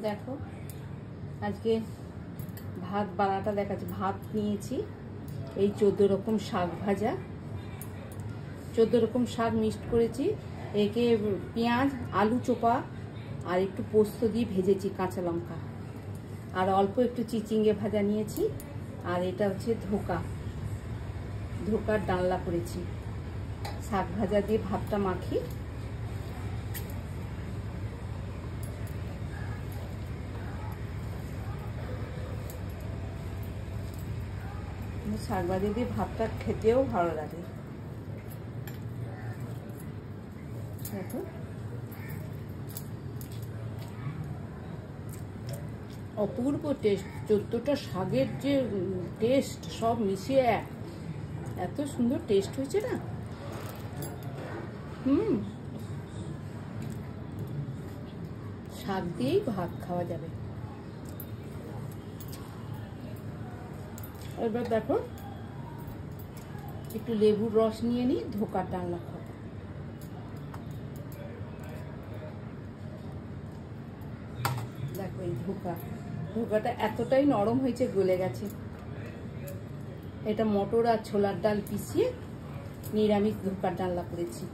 দেখো আজকে ভাত বানাটা দেখাচ্ছি। ভাত নিয়েছি, এই 14 রকম শাক ভাজা, 14 রকম শাক মিক্সড করেছি। একে পেঁয়াজ আলু চোপা আর একটু পোস্ত দিয়ে ভেজেছি, কাঁচা লঙ্কা আর অল্প একটু চিচিঙ্গে ভাজা নিয়েছি। আর এটা হচ্ছে ধোকার ডালনা করেছি। শাক ভাজা দিয়ে ভাতটা মাখি। শাক ভাজা দিয়ে ভাতটা খেতেও ভালো লাগে। দেখো অপূর্ব টেস্ট, 14টা শাকের যে টেস্ট সব মিশিয়ে এত সুন্দর টেস্ট হয়েছে না। শাক দিয়েই ভাত খাওয়া যাবে। এবার দেখো একটু লেবুর রস নিয়ে নিই, ধোকার ডালনা খাবো। দেখো এই ধোকাটা এতটাই নরম হয়েছে, গলে গেছে। এটা মটর আর ছোলার ডাল পিষিয়ে নিরামিষ ধোকার ডালনা করেছি।